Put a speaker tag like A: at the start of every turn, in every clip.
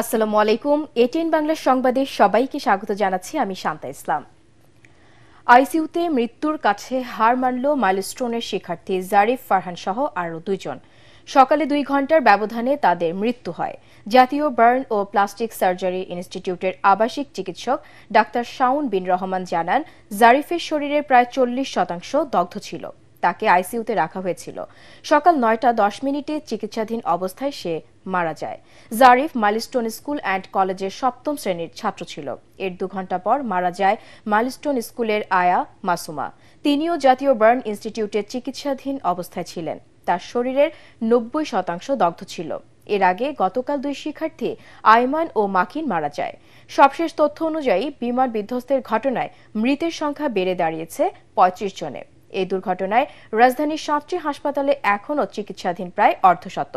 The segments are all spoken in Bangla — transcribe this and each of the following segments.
A: আসসালামু আলাইকুম। এটিএন বাংলা সংবাদে সবাইকে স্বাগত জানাচ্ছি। আমি শান্তা ইসলাম। আইসিইউতে মৃত্যুর কাছে হার মানল মাইলস্টোনের শিক্ষার্থী জারিফ ফারহান সহ আরও 2 জন। সকালে 2 ঘণ্টার ব্যবধানে তাদের মৃত্যু হয়। জাতীয় বার্ন ও প্লাস্টিক সার্জারি ইনস্টিটিউটের আবাসিক চিকিৎসক ডাক্তার শাউন বিন রহমান জানান, জারিফের শরীরের প্রায় 40% দগ্ধ ছিল। তাকে আইসিইউতে রাখা হয়েছিল। সকাল 9:10 চিকিৎসাধীন অবস্থায় সে মারা যায়। জারিফ মাইলস্টোন স্কুল অ্যান্ড কলেজের 7ম শ্রেণীর ছাত্র ছিল। এর 2 ঘণ্টা পর মারা যায় মাইলস্টোন স্কুলের আয়া মাসুমা। তিনিও জাতীয় বার্ন ইনস্টিটিউটে চিকিৎসাধীন অবস্থায় ছিলেন। তার শরীরের 90% দগ্ধ ছিল। এর আগে গতকাল 2 শিক্ষার্থী আইমান ও মাকিন মারা যায়। সবশেষ তথ্য অনুযায়ী বিমান বিধ্বস্তের ঘটনায় মৃতের সংখ্যা বেড়ে দাঁড়িয়েছে 35 জনে। এই দুর্ঘটনায় রাজধানীর 7টি হাসপাতালে এখনও চিকিৎসাধীন প্রায় অর্ধশত।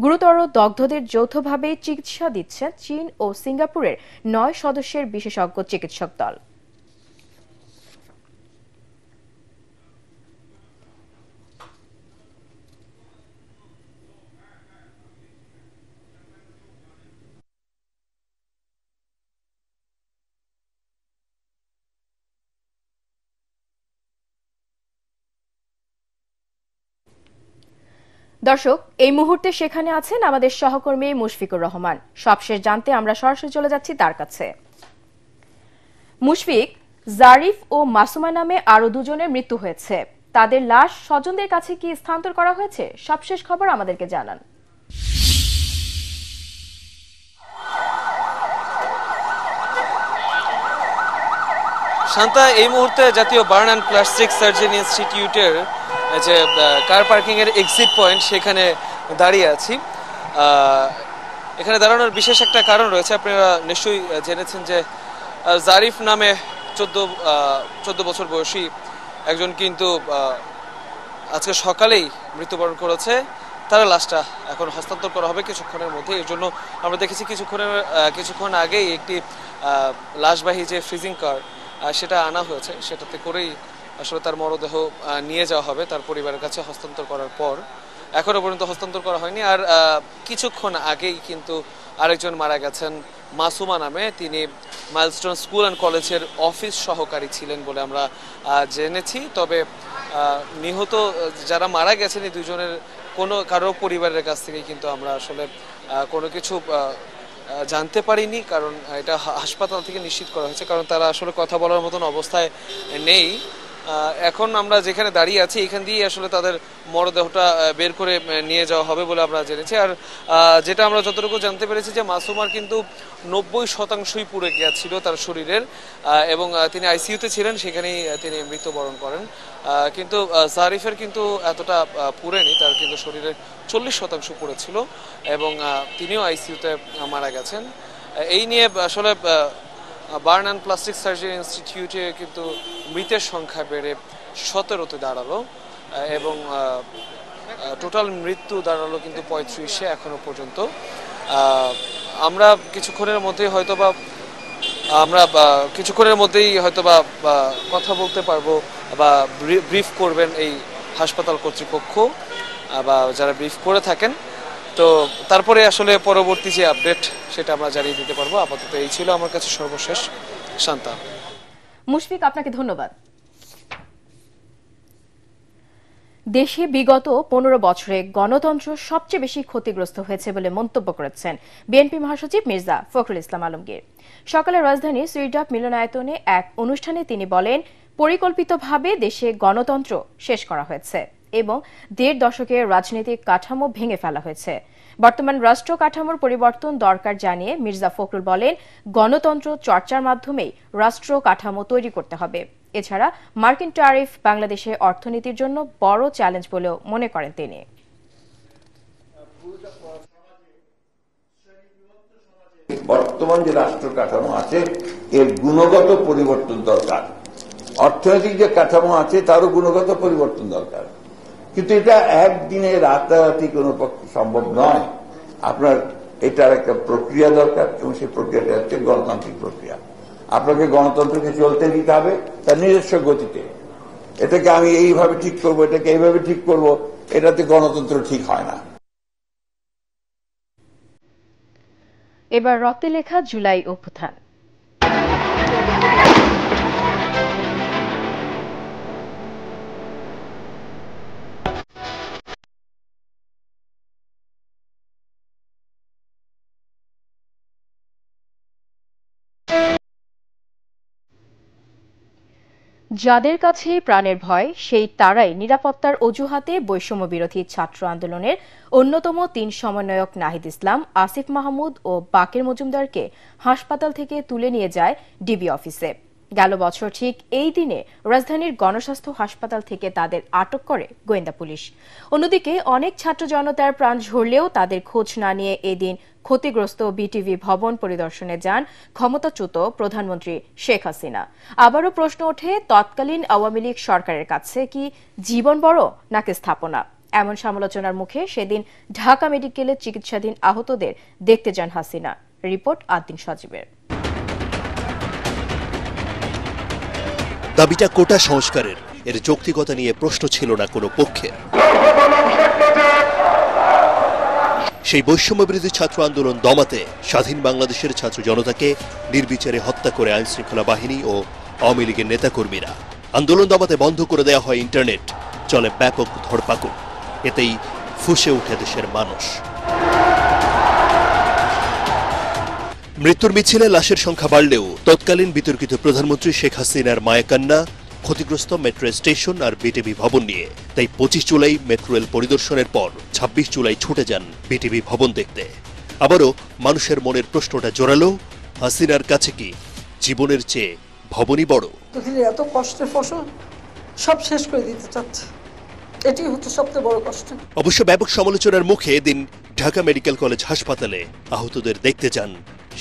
A: গুরুতর দগ্ধদের যৌথভাবে চিকিৎসা দিচ্ছেন চীন ও সিঙ্গাপুরের 9 সদস্যের বিশেষজ্ঞ চিকিৎসক দল। দর্শক, এই মুহূর্তে সেখানে আছেন আমাদের সহকর্মী মুশফিকুর রহমান। সবশেষ জানতে আমরা সরাসরি চলে যাচ্ছি তার কাছে। মুশফিক, জারিফ ও মাসুমা নামে আরো 2 জনের মৃত্যু হয়েছে। তাদের লাশ স্বজনদের কাছে কি স্থানান্তর করা হয়েছে? সবশেষ খবর আমাদেরকে জানান।
B: শান্তা, এই মুহূর্তে জাতীয় বার্ন অ্যান্ড প্লাস্টিক সার্জারি ইনস্টিটিউটের যে কার পার্কিং এর এক্সিট পয়েন্ট, সেখানে দাঁড়িয়ে আছি। এখানে দাঁড়ানোর বিশেষ একটা কারণ রয়েছে। আপনারা নিশ্চয়ই জেনেছেন যে জারিফ নামে 14 বছর বয়সী একজন কিন্তু আজকে সকালেই মৃত্যুবরণ করেছে। তার লাশটা এখন হস্তান্তর করা হবে কিছুক্ষণের মধ্যে। এর জন্য আমরা দেখেছি কিছুক্ষণ আগেই একটি লাশবাহী যে ফ্রিজিং কার সেটা আনা হয়েছে, সেটাতে করেই আসলে তার মরদেহ নিয়ে যাওয়া হবে তার পরিবারের কাছে হস্তান্তর করার পর। এখনো পর্যন্ত হস্তান্তর করা হয়নি। আর কিছুক্ষণ আগেই কিন্তু আরেকজন মারা গেছেন মাসুমা নামে। তিনি মাইলস্টোন স্কুল অ্যান্ড কলেজের অফিস সহকারী ছিলেন বলে আমরা জেনেছি। তবে নিহত যারা মারা গেছেন এই 2 জনের কারো পরিবারের কাছ থেকে কিন্তু আমরা আসলে কোনো কিছু জানতে পারিনি, কারণ এটা হাসপাতাল থেকে নিশ্চিত করা হয়েছে, কারণ তারা আসলে কথা বলার মতন অবস্থায় নেই। এখন আমরা যেখানে দাঁড়িয়ে আছি এখান দিয়েই আসলে তাদের মরদেহটা বের করে নিয়ে যাওয়া হবে বলে আমরা জেনেছি। আর যেটা আমরা যতটুকু জানতে পেরেছি যে মাসুমার কিন্তু 90%ই পুড়ে গিয়েছিল তার শরীরের, এবং তিনি আইসিইউতে ছিলেন, সেখানেই তিনি মৃত্যুবরণ করেন। কিন্তু জারিফের কিন্তু এতটা পুড়েনি, তার কিন্তু শরীরের 40% পুড়েছিল এবং তিনিও আইসিইউতে মারা গেছেন। এই নিয়ে আসলে বার্ন অ্যান্ড প্লাস্টিক সার্জারি ইনস্টিটিউটে কিন্তু মৃতের সংখ্যা বেড়ে 17তে দাঁড়ালো এবং টোটাল মৃত্যু দাঁড়ালো কিন্তু 35-এ এখনো পর্যন্ত। আমরা কিছুক্ষণের মধ্যেই হয়তোবা কথা বলতে পারবো বা ব্রিফ করবেন এই হাসপাতাল কর্তৃপক্ষ বা যারা ব্রিফ করে থাকেন। তো তারপরে আসলে পরবর্তী যে আপডেট সেটা আমরা জানিয়ে দিতে পারবো। আপাতত এই ছিল আমার কাছে সর্বশেষ। শান্তা।
A: মুশফিক, আপনাকে ধন্যবাদ। দেশে বিগত 15 বছরে গণতন্ত্র সবচেয়ে বেশি ক্ষতিগ্রস্ত হয়েছে বলে মন্তব্য করেছেন বিএনপি মহাসচিব মির্জা ফখরুল ইসলাম আলমগীর। সকালে রাজধানীর সুইডাপ মিলনায়তনে এক অনুষ্ঠানে তিনি বলেন, পরিকল্পিতভাবে দেশে গণতন্ত্র শেষ করা হয়েছে এবং 1.5 দশকের রাজনৈতিক কাঠামো ভেঙে ফেলা হয়েছে। বর্তমান রাষ্ট্র কাঠামোর পরিবর্তন দরকার জানিয়ে মির্জা ফখরুল বলেন, গণতন্ত্র চর্চার মাধ্যমেই রাষ্ট্র কাঠামো তৈরি করতে হবে। এছাড়া মার্কিন ট্যারিফ বাংলাদেশের অর্থনীতির জন্য বড় চ্যালেঞ্জ বলেও মনে করেন তিনি।
C: বর্তমান যে রাষ্ট্র কাঠামো আছে এর গুণগত পরিবর্তন দরকার। অর্থনৈতিক যে কাঠামো আছে তারও গুণগত পরিবর্তন দরকার, কিন্তু এটা একদিনে রাতারাতি কোনো পক্ষে সম্ভব নয়। আপনার এটার একটা প্রক্রিয়া দরকার এবং সেই প্রক্রিয়াটা হচ্ছে গণতান্ত্রিক প্রক্রিয়া। আপনাকে গণতন্ত্রকে চলতে দিতে হবে তার নিজস্ব গতিতে। এটাকে আমি এইভাবে ঠিক করবো, এটাকে এইভাবে ঠিক করবো, এটাতে গণতন্ত্র ঠিক হয় না।
A: এবার রক্তে লেখা জুলাই অভ্যুত্থান। যাদের কাছে প্রাণের ভয় সেই তারাই নিরাপত্তার অজুহাতে বৈষম্য বিরোধী ছাত্র আন্দোলনের অন্যতম ৩ সমন্বয়ক নাহিদ ইসলাম, আসিফ মাহমুদ ও বাকের মজুমদারকে হাসপাতাল থেকে তুলে নিয়ে যায় ডিবি অফিসে। গেল বছর ঠিক এই দিনে রাজধানীর গণস্বাস্থ্য হাসপাতাল থেকে তাদের আটক করে গোয়েন্দা পুলিশ। অন্যদিকে অনেক ছাত্র জনতার প্রাণ ঝরলেও তাদের খোঁজ না নিয়ে এদিন ক্ষতিগ্রস্ত বিটিভি ভবন পরিদর্শনে যান ক্ষমতাচ্যুত প্রধানমন্ত্রী শেখ হাসিনা। আবারও প্রশ্ন ওঠে, তৎকালীন আওয়ামী লীগ সরকারের কাছে কি জীবন বড় নাকি স্থাপনা? এমন সমালোচনার মুখে সেদিন ঢাকা মেডিকেলে চিকিৎসাধীন আহতদের দেখতে যান হাসিনা। রিপোর্ট আদ্দিন সজীবের।
D: দাবিটা কোটা সংস্কারের, এর যৌক্তিকতা নিয়ে প্রশ্ন ছিল না কোনো পক্ষের। সেই বৈষম্যবিরোধী ছাত্র আন্দোলন দমাতে স্বাধীন বাংলাদেশের ছাত্র জনতাকে নির্বিচারে হত্যা করে আইনশৃঙ্খলা বাহিনী ও আওয়ামী লীগের নেতাকর্মীরা। আন্দোলন দমাতে বন্ধ করে দেওয়া হয় ইন্টারনেট, চলে ব্যাপক ধরপাকড়। এতেই ফুঁসে উঠে দেশের মানুষ। মৃত্যুর মিছিলে লাশের সংখ্যা বাড়লেও তৎকালীন বিতর্কিত প্রধানমন্ত্রী শেখ হাসিনার মায়াকান্না, ক্ষতিগ্রস্ত মেট্রো স্টেশন আর বিটিভি ভবন নিয়ে। তাই 25 জুলাই মেট্রো রেল পরিদর্শনের পর 26 জুলাই ছুটে যান বিটিভি ভবন দেখতে। আবারও মানুষের মনের প্রশ্নটা জোরালো, হাসিনার কাছে কি জীবনের চেয়ে ভবনই বড়?
E: এত কষ্টের ফসল সব শেষ করে দিতে চাচ্ছে, এটি হচ্ছে সবচেয়ে বড় কষ্ট।
D: অবশ্য ব্যাপক সমালোচনার মুখে এদিন ঢাকা মেডিকেল কলেজ হাসপাতালে আহতদের দেখতে যান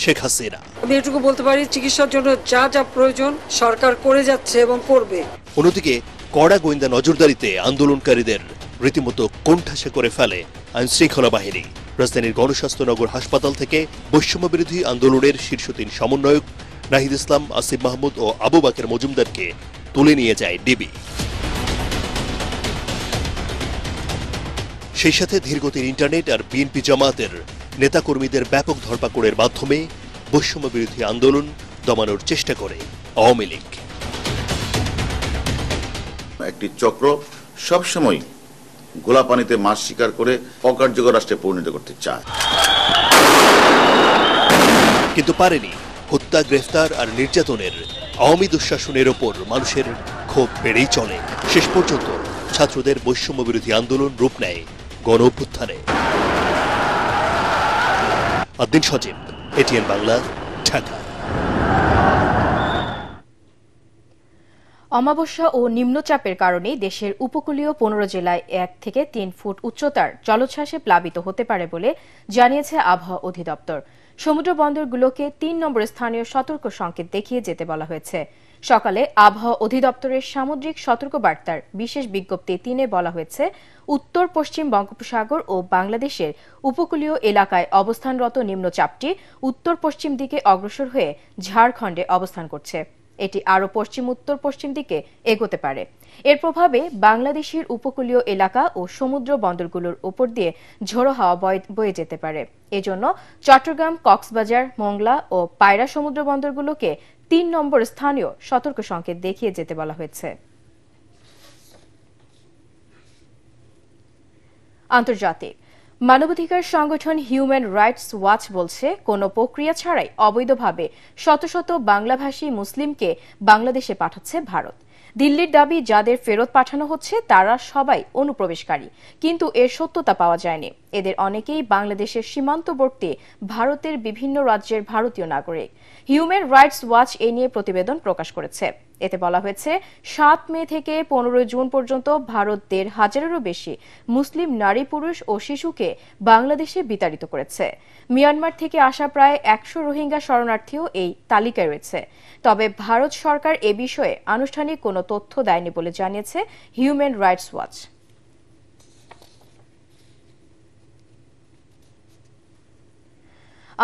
D: শেখ হাসিনা।
E: আমি এটুকু বলতে পারি, চিকিৎসার জন্য যা যা প্রয়োজন সরকার করে যাচ্ছে এবং করবে।
D: অন্যদিকে কড়া গোয়েন্দা নজরদারিতে আন্দোলনকারীদের রীতিমতো কোণঠাসা করে ফেলে আইনশৃঙ্খলা বাহিনী। রাজধানীর গণস্বাস্থ্যনগর হাসপাতাল থেকে বৈষম্য বিরোধী আন্দোলনের শীর্ষ ৩ সমন্বয়ক নাহিদ ইসলাম, আসিফ মাহমুদ ও আবু বাকের মজুমদারকে তুলে নিয়ে যায় ডিবি। সেই সাথে ধীরগতির ইন্টারনেট আর বিএনপি জামায়াতের নেতাকর্মীদের ব্যাপক ধরপাকড়ের মাধ্যমে বৈষম্য বিরোধী আন্দোলন দমানোর চেষ্টা করে আওয়ামী লীগ।
F: একটি চক্র সবসময় গোলা পানিতে মাছ শিকার করে অকার্যকর রাষ্ট্রে পরিণত করতে চায়,
D: কিন্তু পারেনি। হত্যা, গ্রেফতার আর নির্যাতনের আওয়ামী দুঃশাসনের ওপর মানুষের ক্ষোভ বেড়েই চলে। শেষ পর্যন্ত ছাত্রদের বৈষম্য বিরোধী আন্দোলন রূপ নেয় গণ অভ্যুত্থানে। আদ্দিন সজীব, এটিএন বাংলা, ঢাকা।
A: অমাবস্যা ও নিম্নচাপের কারণে দেশের উপকূলীয় 15 জেলায় 1 থেকে 3 ফুট উচ্চতার জলোচ্ছ্বাসে প্লাবিত হতে পারে বলে জানিয়েছে আবহাওয়া অধিদপ্তর। সমুদ্র বন্দরগুলোকে 3 নম্বর স্থানীয় সতর্ক সংকেত দেখিয়ে যেতে বলা হয়েছে। সকালে আবহাওয়া অধিদপ্তরের সামুদ্রিক সতর্কবার্তার বিশেষ বিজ্ঞপ্তি 3-এ বলা হয়েছে, উত্তর পশ্চিম বঙ্গোপসাগর ও বাংলাদেশের উপকূলীয় এলাকায় অবস্থানরত নিম্নচাপটি উত্তর পশ্চিম দিকে অগ্রসর হয়ে ঝাড়খণ্ডে অবস্থান করছে। এটি আরও পশ্চিম উত্তর পশ্চিম দিকে এগোতে পারে। এর প্রভাবে বাংলাদেশের উপকূলীয় এলাকা ও সমুদ্র বন্দরগুলোর উপর দিয়ে ঝোড়ো হাওয়া বয়ে যেতে পারে। এজন্য চট্টগ্রাম, কক্সবাজার, মোংলা ও পায়রা সমুদ্র বন্দরগুলোকে 3 নম্বর স্থানীয় সতর্ক সংকেত দেখিয়ে যেতে বলা হয়েছে। আন্তর্জাতিক মানবাধিকার সংগঠন হিউম্যান রাইটস ওয়াচ বলছে, কোনো প্রক্রিয়া ছাড়াই অবৈধভাবে শত শত বাংলাভাষী মুসলিমকে বাংলাদেশে পাঠাচ্ছে ভারত। দিল্লির দাবি, যাদের ফেরত পাঠানো হচ্ছে তারা সবাই অনুপ্রবেশকারী, কিন্তু এর সত্যতা পাওয়া যায়নি। এদের অনেকেই বাংলাদেশের সীমান্তবর্তী ভারতের বিভিন্ন রাজ্যের ভারতীয় নাগরিক। হিউম্যান রাইটস ওয়াচ এ নিয়ে প্রতিবেদন প্রকাশ করেছে। এতে বলা হয়েছে, 7 মে থেকে 15 জুন পর্যন্ত ভারত 1,500-এরও বেশি মুসলিম নারী, পুরুষ ও শিশুকে বাংলাদেশে বিতাড়িত করেছে। মিয়ানমার থেকে আসা প্রায় 100 রোহিঙ্গা শরণার্থীও এই তালিকায় রয়েছে। তবে ভারত সরকার এ বিষয়ে আনুষ্ঠানিক কোনো তথ্য দেয়নি বলে জানিয়েছে হিউম্যান রাইটস ওয়াচ।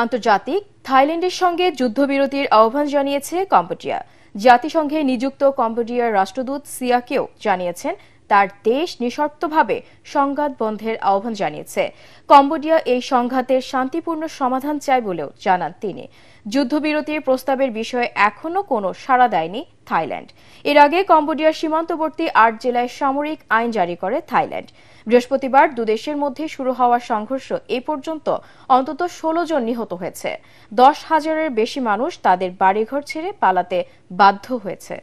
A: আন্তর্জাতিক থাইল্যান্ডের সঙ্গে যুদ্ধবিরতির আহ্বান জানিয়েছে কম্বোডিয়া। জাতিসংঘে নিযুক্ত কম্বোডিয়ার রাষ্ট্রদূত সিয়াকেও জানিয়েছেন তার দেশ নিঃশর্তভাবে সংঘাত বন্ধের আহ্বান জানিয়েছে। কম্বোডিয়া এই সংঘাতের শান্তিপূর্ণ সমাধান চায় বলেও জানান তিনি। যুদ্ধবিরতির প্রস্তাবের বিষয়ে এখনও কোনো সাড়া দেয়নি থাইল্যান্ড। এর আগে কম্বোডিয়ার সীমান্তবর্তী ৮ জেলায় সামরিক আইন জারি করে থাইল্যান্ড। বৃহস্পতিবার দুদেশের মধ্যে শুরু হওয়া সংঘর্ষ এ পর্যন্ত অন্তত ১৬ জন নিহত হয়েছে। ১০,০০০-এর বেশি মানুষ তাদের বাড়িঘর ছেড়ে পালাতে বাধ্য হয়েছে।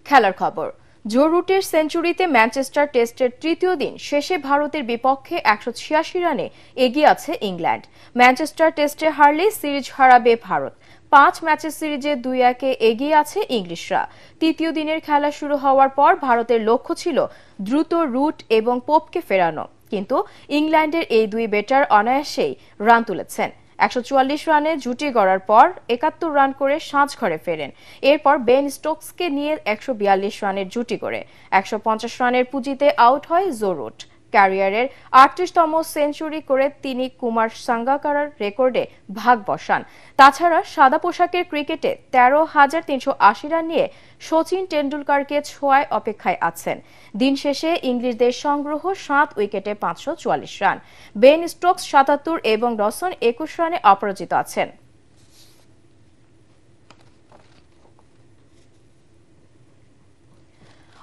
A: খেলার খবর। জো রুটের সেঞ্চুরিতে ম্যানচেস্টার টেস্টের তৃতীয় দিন শেষে ভারতের বিপক্ষে ১৮৬ রানে এগিয়ে আছে ইংল্যান্ড। ম্যানচেস্টার টেস্টে হারলে সিরিজ হারাবে ভারত। ৫ ম্যাচের সিরিজে ২-১ এগিয়ে আছে ইংলিশরা। তৃতীয় দিনের খেলা শুরু হওয়ার পর ভারতের লক্ষ্য ছিল দ্রুত রুট এবং পোপকে ফেরানো, কিন্তু ইংল্যান্ডের এই দুই ব্যাটার অনায়াসেই রান তুলেছেন। ১৪৪ রানে জুটি গড়ার পর ৭১ রান করে সাজঘরে ফেরেন। এরপর বেন স্টোকসকে নিয়ে ১৪২ রানের জুটি করে ১৫০ রানের পুঁজিতে আউট হয় জো রুট। ক্যারিয়ারের ৩৮তম সেঞ্চুরি করে তিনি কুমার সাঙ্গাকারার রেকর্ডে ভাগ বসান। তাছাড়া সাদা পোশাকের ক্রিকেটে ১৩,৩৮০ রান নিয়ে সচিন টেন্ডুলকারকে ছোঁয়ায় অপেক্ষায় আছেন। দিন শেষে ইংলিশদের সংগ্রহ ৭ উইকেটে ৫৪৪ রান। বেন স্টোকস ৭৭ এবং ডসন ২১ রানে অপরাজিত আছেন।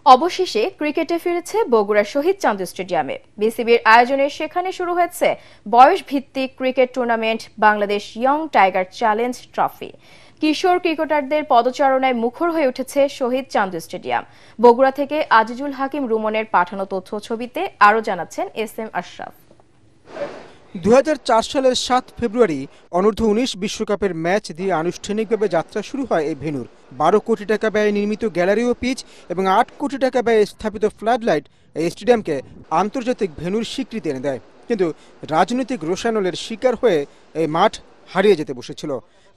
A: অবশেষে ক্রিকেটে ফিরেছে বগুড়া শহীদ চান্দু স্টেডিয়ামে। বিসিবির আয়োজনে সেখানে শুরু হয়েছে বয়স ভিত্তিক cricket tournament Bangladesh young tiger challenge trophy. কিশোর ক্রিকেটারদের পদচারণায় মুখর হয়ে উঠেছে শহীদ চান্দু স্টেডিয়াম। বগুড়া থেকে আজিজুল হাকিম রুমনের পাঠানো তথ্য ছবিতে আরও জানাচ্ছেন এস.এম. আশরাফ।
G: ২০০৪ সালের ৭ ফেব্রুয়ারি অনূর্ধ্ব-১৯ বিশ্বকাপের ম্যাচ দিয়ে আনুষ্ঠানিকভাবে যাত্রা শুরু হয় এই ভেন্যুর। ১২ কোটি টাকা ব্যয়ে নির্মিত গ্যালারি ও পিচ এবং ৮ কোটি টাকা ব্যয়ে স্থাপিত ফ্লাড লাইট এই স্টেডিয়ামকে আন্তর্জাতিক ভেন্যুর স্বীকৃতি এনে দেয়। কিন্তু রাজনৈতিক রোষানলের শিকার হয়ে এই মাঠ হারিয়ে যেতে বসেছিল।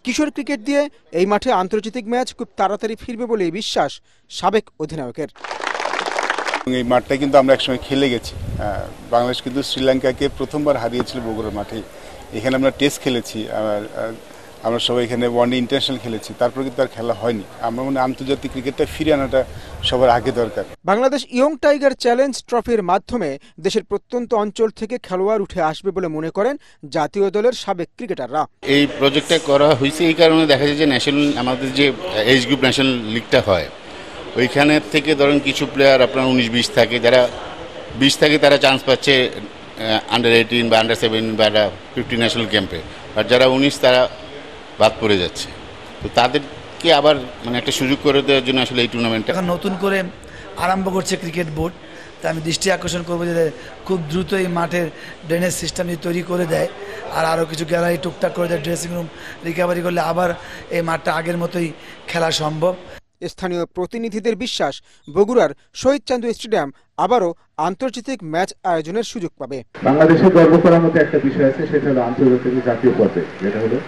G: কিশোর ক্রিকেট দিয়ে এই মাঠে আন্তর্জাতিক ম্যাচ খুব তাড়াতাড়ি ফিরবে বলেই বিশ্বাস সাবেক অধিনায়কের।
H: এই মাঠটা কিন্তু আমরা একসময় খেলে গেছি। বাংলাদেশ কিন্তু শ্রীলঙ্কাকে প্রথমবার হারিয়েছিল বগুড়ার মাঠে। এখানে আমরা টেস্ট খেলেছি, আমরা সবাই এখানে ওয়ানডে ইন্টারন্যাশনাল খেলেছি, তারপর কিন্তু আর খেলা হয়নি। আমরা মনে আন্তর্জাতিক ক্রিকেটটা ফিরে আনাটা সবার আগে দরকার।
G: বাংলাদেশ ইয়ং টাইগার চ্যালেঞ্জ ট্রফির মাধ্যমে দেশের প্রত্যন্ত অঞ্চল থেকে খেলোয়াড় উঠে আসবে বলে মনে করেন জাতীয় দলের সাবেক ক্রিকেটাররা।
I: এই প্রজেক্টটা করা হয়েছে এই কারণে দেখা যায় যে ন্যাশনাল আমাদের যে এজ গ্রুপ ন্যাশনাল লিগটা হয় ওইখানে থেকে ধরেন কিছু প্লেয়ার আপনার ১৯-২০ থাকে, যারা ২০ থাকে তারা চান্স পাচ্ছে আন্ডার ১৮ বা আন্ডার 17 বা 15 ন্যাশনাল ক্যাম্পে, আর যারা ১৯ তারা বাদ পড়ে যাচ্ছে। তো তাদেরকে আবার মানে একটা সুযোগ করে দেওয়ার জন্য আসলে এই টুর্নামেন্টটা
J: এখন নতুন করে আরম্ভ করছে ক্রিকেট বোর্ড। তা আমি দৃষ্টি আকর্ষণ করবো যে খুব দ্রুত এই মাঠের ড্রেনেজ সিস্টেম যদি তৈরি করে দেয় আর আরও কিছু গ্যালারি টুকটাক করে দেয়, ড্রেসিং রুম রিকভারি করলে আবার এই মাঠটা আগের মতোই খেলা সম্ভব।
G: স্থানীয় প্রতিনিধিদের বিশ্বাস বগুড়ার শহীদ চান্দু স্টেডিয়াম আবারও আন্তর্জাতিক ম্যাচ আয়োজনের সুযোগ পাবে।
K: বাংলাদেশের গর্ব করার মতো একটা বিষয় আছে, সেটা হলো আন্তর্জাতিক জাতীয় পর্যায়ে, যেটা হলো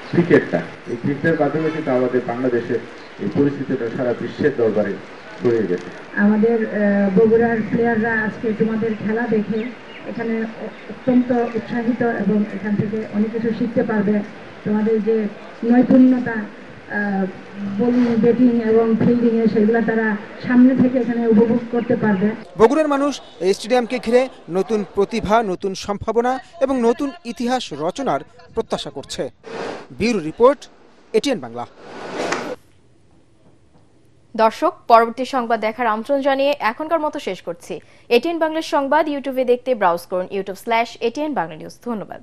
K: ক্রিকেটটা। এই ক্রিকেটের মাধ্যমে কিন্তু আমাদের বাংলাদেশের এই পরিস্থিতিটা সারা বিশ্বের দরবারে ছড়িয়ে গেছে।
L: আমাদের বগুড়ার প্লেয়াররা আজকে তোমাদের খেলা দেখে এখানে অত্যন্ত উৎসাহিত এবং এখান থেকে অনেক কিছু শিখতে পারবে। তোমাদের যে নৈপুণ্যতা বোলিং, ব্যাটিং এবং ফিল্ডিং এ সেগুলো তারা সামনে থেকে এখানে উপভোগ করতে পারবে।
G: বগুড়ার মানুষ এই স্টেডিয়ামকে ঘিরে নতুন প্রতিভা, নতুন সম্ভাবনা এবং নতুন ইতিহাস রচনার প্রত্যাশা করছে। Bureau report, ATN Bangla.
A: দর্শক, পরবর্তী সংবাদ দেখার আমন্ত্রণ জানিয়ে এখনকার মতো শেষ করছি। এটিএন বাংলার সংবাদ ইউটিউবে দেখতে ব্রাউজ করুন youtube/ATN Bangla News। ধন্যবাদ।